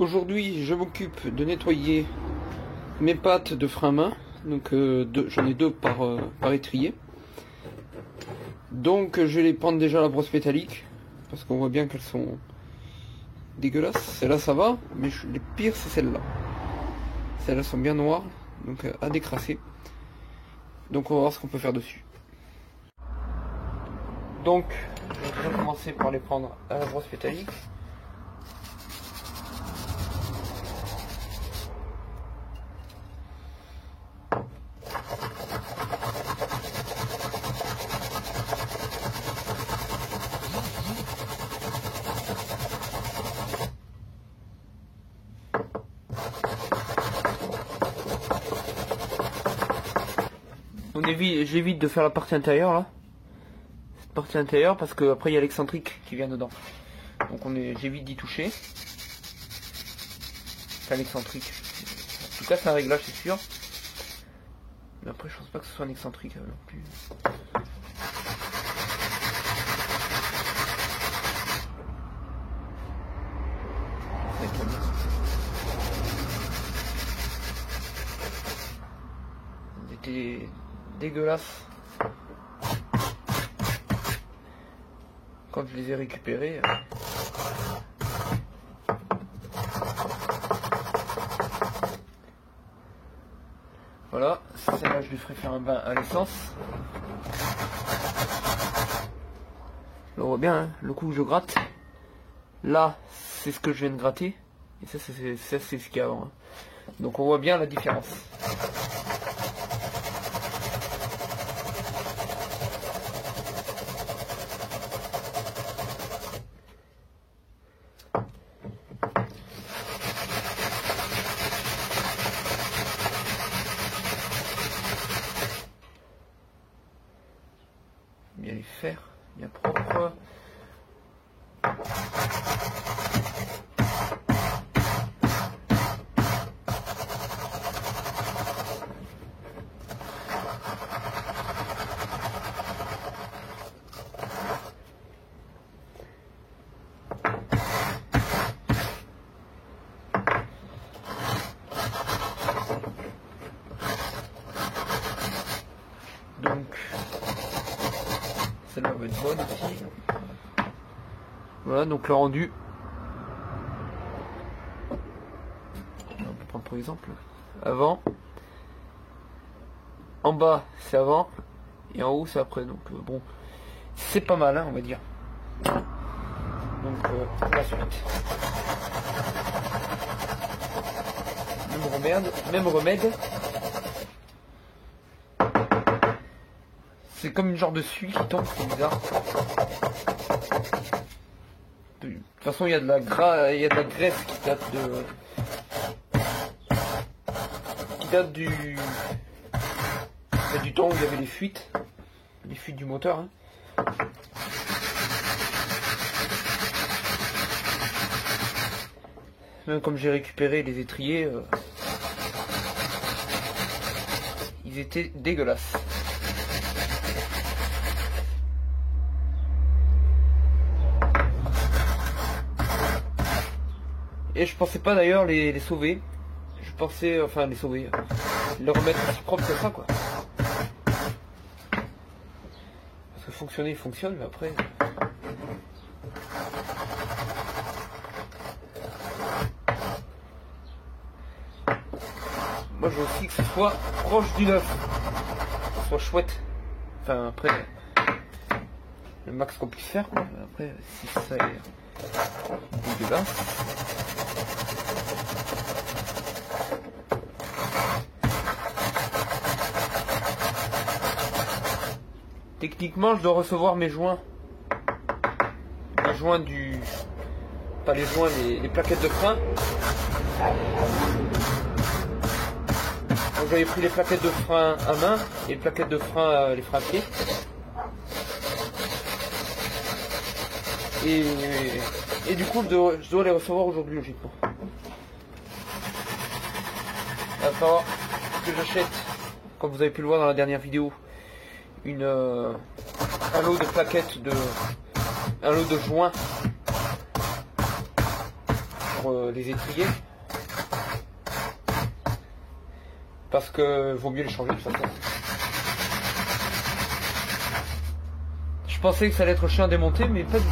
Aujourd'hui, je m'occupe de nettoyer mes pattes de frein main. Donc, j'en ai deux par étrier. Donc, je vais les prendre déjà à la brosse métallique parce qu'on voit bien qu'elles sont dégueulasses. Celle-là, ça va, mais les pires, c'est celles-là. Celles-là sont bien noires, donc à décrasser. Donc, on va voir ce qu'on peut faire dessus. Donc, je vais commencer par les prendre à la brosse métallique. J'évite de faire la partie intérieure là. Cette partie intérieure parce que après il y a l'excentrique qui vient dedans. Donc j'évite d'y toucher. C'est un excentrique. En tout cas c'est un réglage c'est sûr. Mais après je pense pas que ce soit un excentrique non plus. C'était dégueulasse quand je les ai récupérés. Voilà, celle-là je lui ferai faire un bain à l'essence. On voit bien hein, le coup où je gratte. Là c'est ce que je viens de gratter et ça c'est ce qu'il y a avant. Donc on voit bien la différence. Bien les faire, bien propre. Donc celle-là va être bonne aussi. Voilà, donc le rendu. On peut prendre pour exemple. Avant. En bas, c'est avant. Et en haut, c'est après. Donc bon, c'est pas mal, hein, on va dire. Donc la suite. Même remède. C'est comme une genre de suie qui tombe, c'est bizarre. De toute façon, il y a de la graisse qui date du temps où il y avait les fuites du moteur. Hein. Même comme j'ai récupéré les étriers, ils étaient dégueulasses. Et je pensais pas d'ailleurs les sauver. Je pensais, enfin les sauver, les remettre aussi propre que ça quoi. Parce que fonctionner il fonctionne, mais après... Moi je veux aussi que ce soit proche du neuf. Que ce soit chouette. Enfin après, le max qu'on puisse faire quoi. Après, si ça est dégueulasse... Techniquement, je dois recevoir mes joints. Les joints du... Pas les joints, les plaquettes de frein. Donc j'avais pris les plaquettes de frein à main et les plaquettes de frein, les freins à pied. Et du coup, je dois les recevoir aujourd'hui, logiquement. Il va falloir que j'achète, comme vous avez pu le voir dans la dernière vidéo, un lot de plaquettes un lot de joints sur les étriers. Parce que vaut mieux les changer de toute façon. Je pensais que ça allait être chiant à démonter, mais pas du tout.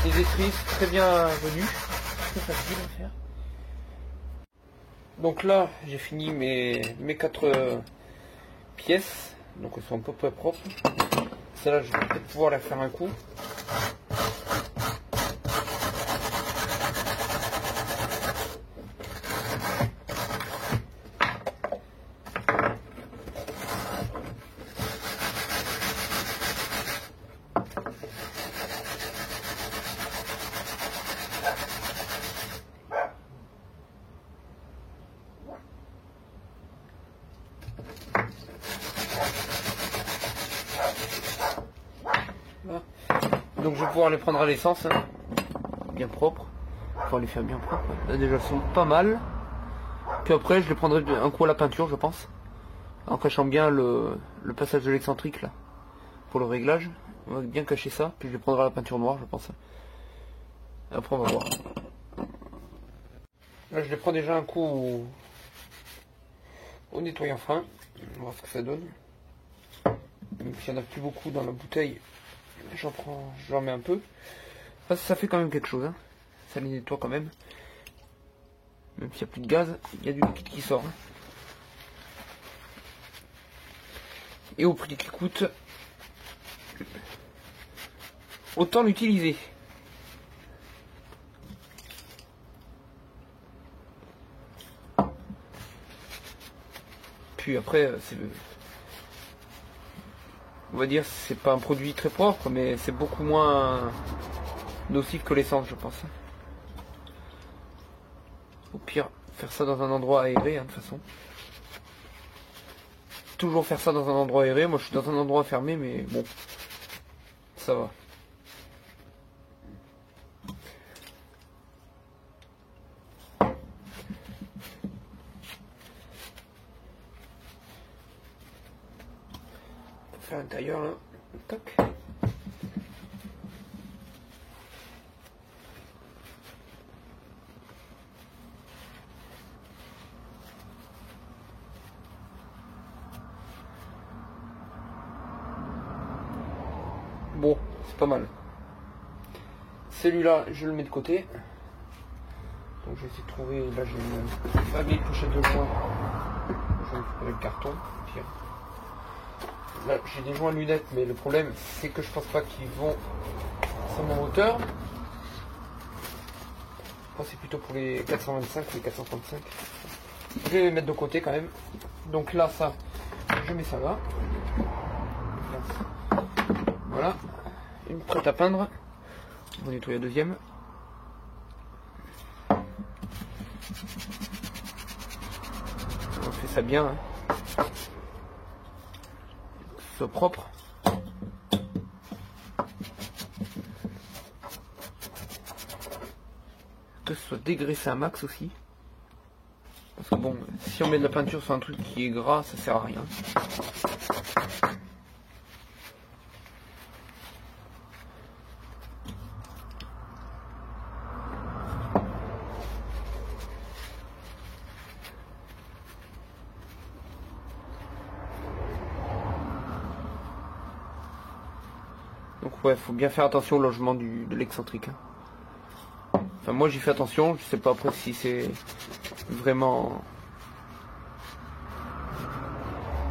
Les étriers sont très bien venus. C'est facile à faire. Donc là, j'ai fini mes 4 pièces. Donc elles sont un peu propres. Celle-là, je vais peut-être pouvoir la faire un coup. Donc je vais pouvoir les prendre à l'essence, hein, bien propre. Faut les faire bien propres. Là déjà elles sont pas mal. Puis après je les prendrai un coup à la peinture, je pense. En cachant bien le passage de l'excentrique là. Pour le réglage. On va bien cacher ça. Puis je les prendrai à la peinture noire, je pense. Après on va voir. Là je les prends déjà un coup au nettoyant frein. On va voir ce que ça donne. Même s'il n'y en a plus beaucoup dans la bouteille. J'en mets un peu. Ça fait quand même quelque chose, hein. Ça les nettoie quand même. Même s'il n'y a plus de gaz, il y a du liquide qui sort. Hein. Et au prix qu'il coûte, autant l'utiliser. Puis après, c'est le... On va dire c'est pas un produit très propre, mais c'est beaucoup moins nocif que l'essence, je pense. Au pire, faire ça dans un endroit aéré, hein, de toute façon. Toujours faire ça dans un endroit aéré. Moi je suis dans un endroit fermé, mais bon, ça va. Pour faire l'intérieur là, toc. Bon, c'est pas mal. Celui-là, je le mets de côté. Donc je vais essayer de trouver. Là, j'ai ma vieille pochette de joint. Je vais récupérer le carton. Puis, là, j'ai des joints lunettes, mais le problème, c'est que je pense pas qu'ils vont sur mon moteur. Je pense que c'est plutôt pour les 425 ou les 435. Je vais les mettre de côté quand même. Donc là, ça, je mets ça là. Voilà. Une prête à peindre. On va nettoyer la deuxième. On fait ça bien. Hein. Que ce soit propre. Que ce soit dégraissé un max aussi. Parce que bon, si on met de la peinture sur un truc qui est gras, ça sert à rien. Donc ouais, faut bien faire attention au logement de l'excentrique. Hein. Enfin moi j'y fais attention, je sais pas après si c'est vraiment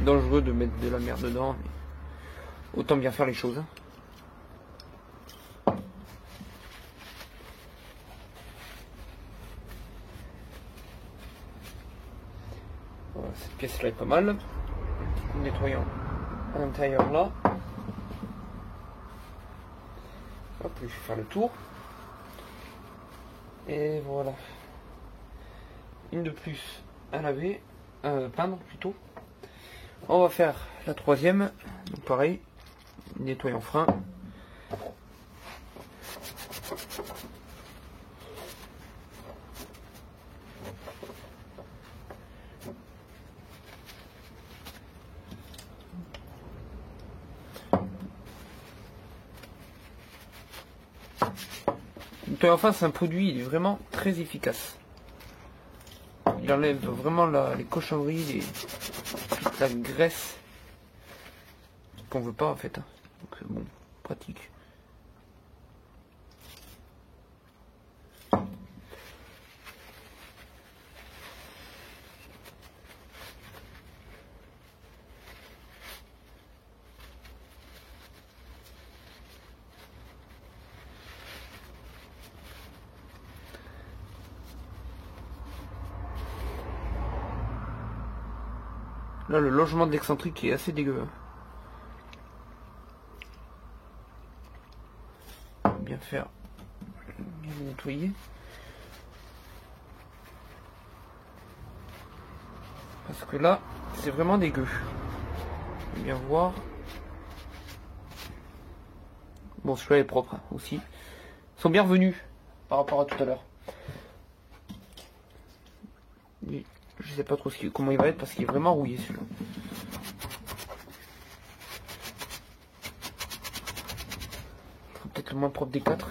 dangereux de mettre de la merde dedans, mais autant bien faire les choses. Hein. Voilà, cette pièce là est pas mal. Nettoyant à l'intérieur là. Hop, je vais faire le tour. Et voilà. Une de plus à laver, peindre plutôt. On va faire la troisième. Donc pareil, nettoyant frein. Protecteur à face, c'est un produit, il est vraiment très efficace. Il enlève vraiment les cochonneries, toute la graisse qu'on veut pas en fait. Donc bon, pratique. Là, le logement de l'excentrique est assez dégueu. Bien faire, bien le nettoyer. Parce que là, c'est vraiment dégueu. Bien voir. Bon, celui-là est propre aussi. Ils sont bien revenus par rapport à tout à l'heure. Je sais pas trop comment il va être parce qu'il est vraiment rouillé celui-là. Peut-être le moins propre des quatre.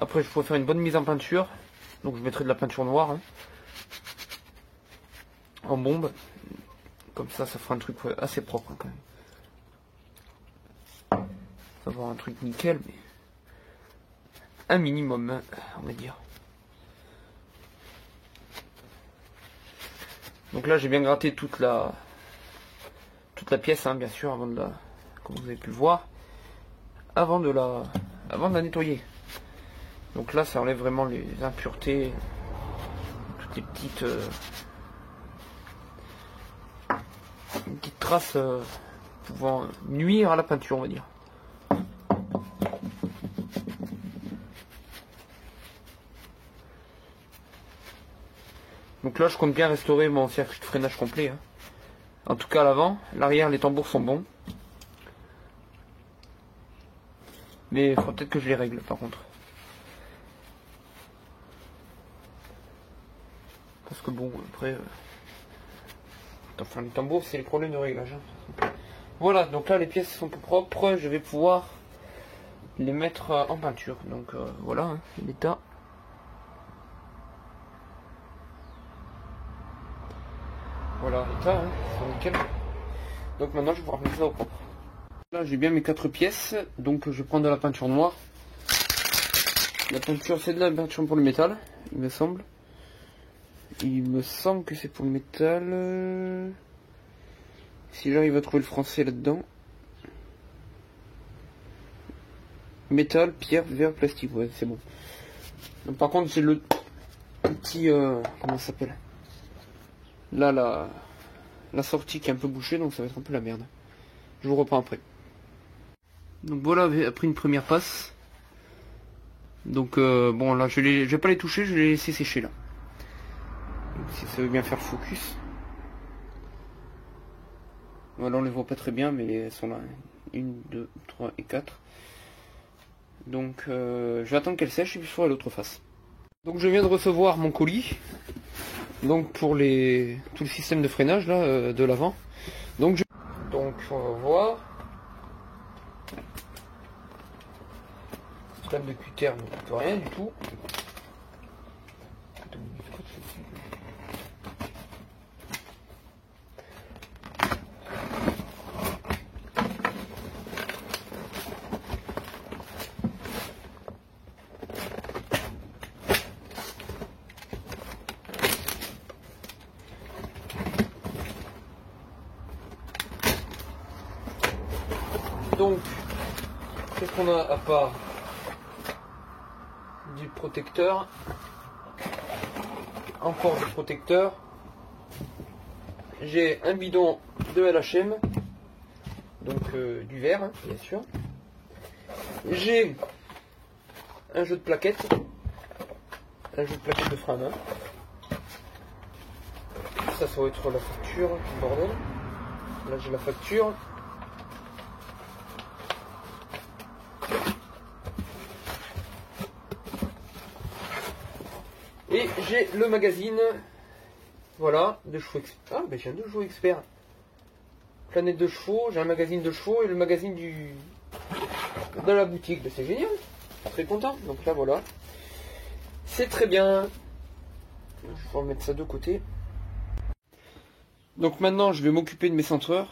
Après, je pourrais faire une bonne mise en peinture. Donc, je mettrai de la peinture noire. Hein, en bombe. Comme ça fera un truc assez propre hein, quand même. Ça va avoir un truc nickel, mais un minimum, hein, on va dire. Donc là, j'ai bien gratté toute la pièce, hein, bien sûr, avant de la, comme vous avez pu le voir, avant de la nettoyer. Donc là, ça enlève vraiment les impuretés, toutes les petites traces pouvant nuire à la peinture, on va dire. Donc là, je compte bien restaurer mon circuit de freinage complet. Hein. En tout cas, à l'avant, l'arrière, les tambours sont bons. Mais il faudra peut-être que je les règle, par contre. Parce que bon, après... Enfin, les tambours, c'est les problèmes de réglage. Hein. Voilà, donc là, les pièces sont plus propres. Je vais pouvoir les mettre en peinture. Donc voilà, hein, l'état. Voilà l'état, hein, c'est nickel. Donc maintenant, je vais pouvoir mettre ça au propre. Là, j'ai bien mes 4 pièces. Donc, je prends de la peinture noire. La peinture, c'est de la peinture pour le métal, il me semble. Il me semble que c'est pour le métal. Si j'arrive à trouver le français là-dedans. Métal, pierre, verre, plastique. Ouais, c'est bon. Donc, par contre, j'ai le petit... comment ça s'appelle? Là, la sortie qui est un peu bouchée, donc ça va être un peu la merde. Je vous reprends après. Donc voilà, après une première passe. Donc bon, là, je vais pas les toucher, je vais les laisser sécher là. Si ça veut bien faire focus. Voilà, on les voit pas très bien, mais elles sont là. 1, 2, 3 et 4. Donc je vais attendre qu'elles sèchent et puis je ferai l'autre face. Donc je viens de recevoir mon colis. Donc pour tout le système de freinage là, de l'avant. Donc on va voir. Le système de cutter ne coûte rien du tout. Donc, qu'est-ce qu'on a à part du protecteur? Encore du protecteur. J'ai un bidon de LHM, donc du verre, hein, bien sûr. J'ai un jeu de plaquettes. Un jeu de plaquettes de frein à main. Ça va être la facture, bordel. Là j'ai la facture. Et j'ai le magazine. Voilà, de chevaux experts. Ah, ben j'ai un de chevaux experts. Planète de chevaux, j'ai un magazine de chevaux et le magazine de la boutique. Ben, c'est génial. Très content. Donc là voilà. C'est très bien. Je vais remettre ça de côté. Donc maintenant je vais m'occuper de mes centreurs.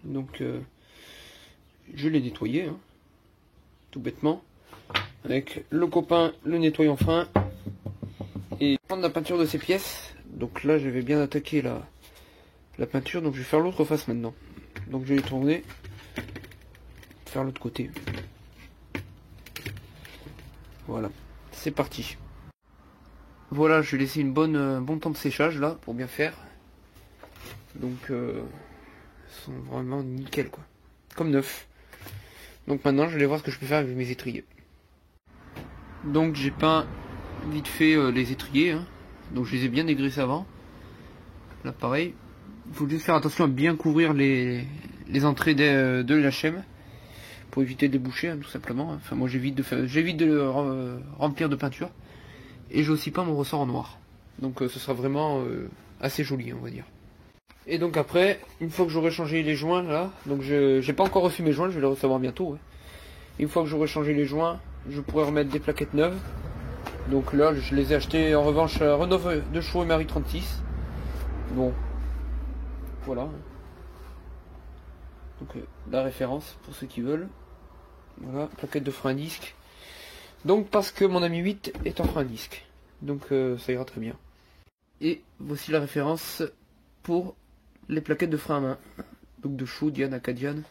Donc je les nettoyer, hein, tout bêtement. Avec le copain, le nettoyant frein. Et prendre la peinture de ces pièces. Donc là je vais bien attaquer la peinture. Donc je vais faire l'autre face maintenant. Donc je vais les tourner. Faire l'autre côté. Voilà. C'est parti. Voilà, je vais laisser une bon temps de séchage là pour bien faire. Donc ils sont vraiment nickel quoi. Comme neuf. Donc maintenant je vais voir ce que je peux faire avec mes étriers. Donc j'ai peint vite fait les étriers, hein. Donc je les ai bien dégraissés avant. Là pareil. Il faut juste faire attention à bien couvrir les entrées de l'HM pour éviter de les boucher, hein, tout simplement. Enfin moi j'évite de le remplir de peinture. Et j'ai aussi peint mon ressort en noir. Donc ce sera vraiment assez joli on va dire. Et donc après, une fois que j'aurai changé les joints là, donc j'ai pas encore reçu mes joints, je vais les recevoir bientôt. Ouais. Une fois que j'aurai changé les joints, je pourrai remettre des plaquettes neuves. Donc là, je les ai achetées en revanche à Renault de chevaux et Marie 36. Bon, voilà. Donc la référence pour ceux qui veulent. Voilà, plaquette de frein à disque. Donc parce que mon ami 8 est en frein à disque. Donc ça ira très bien. Et voici la référence pour les plaquettes de frein à main. Donc de chevaux, Diane, Acadiane.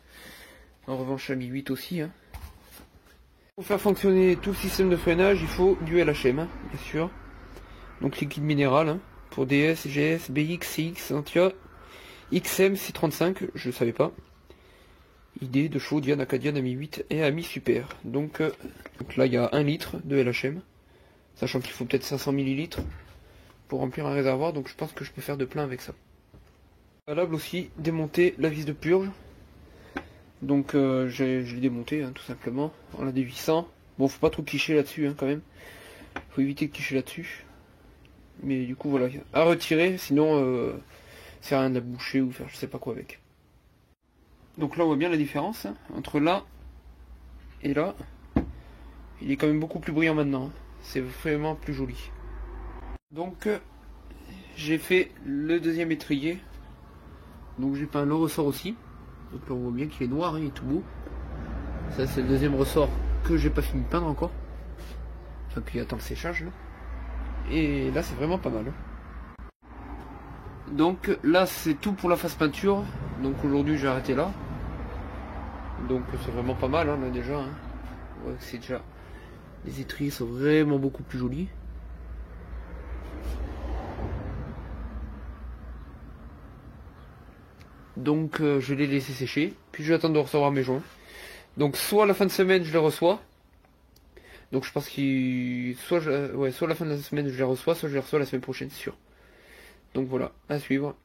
En revanche, ami 8 aussi. Hein. Pour faire fonctionner tout le système de freinage, il faut du LHM, hein, bien sûr. Donc liquide minéral, hein, pour DS, GS, BX, CX, Sentia, XM, C35, je ne savais pas. ID de chevaux, Diane, Acadiane, ami 8 et ami super. Donc là, il y a 1 litre de LHM. Sachant qu'il faut peut-être 500 ml pour remplir un réservoir. Donc je pense que je peux faire de plein avec ça. Valable aussi, démonter la vis de purge. Donc je l'ai démonté hein, tout simplement en la dévissant. Bon, faut pas trop quicher là-dessus hein, quand même. Faut éviter de quicher là-dessus. Mais du coup voilà, à retirer, sinon c'est rien de la boucher ou faire je sais pas quoi avec. Donc là on voit bien la différence hein, entre là et là. Il est quand même beaucoup plus brillant maintenant. Hein. C'est vraiment plus joli. Donc j'ai fait le deuxième étrier. Donc j'ai peint le ressort aussi. Donc là on voit bien qu'il est noir, hein, il est tout beau. Ça c'est le deuxième ressort que j'ai pas fini de peindre encore. Enfin qu'il attend le séchage là. Et là c'est vraiment pas mal. Hein. Donc là c'est tout pour la face peinture. Donc aujourd'hui j'ai arrêté là. Donc c'est vraiment pas mal hein, là déjà. Hein. Ouais, c'est déjà. Les étriers sont vraiment beaucoup plus jolis. Donc je les laisser sécher. Puis je vais attendre de recevoir mes joints. Donc soit à la fin de semaine je les reçois. Donc je pense qu'il soit à la fin de la semaine je les reçois, soit je les reçois la semaine prochaine, c'est sûr. Donc voilà, à suivre.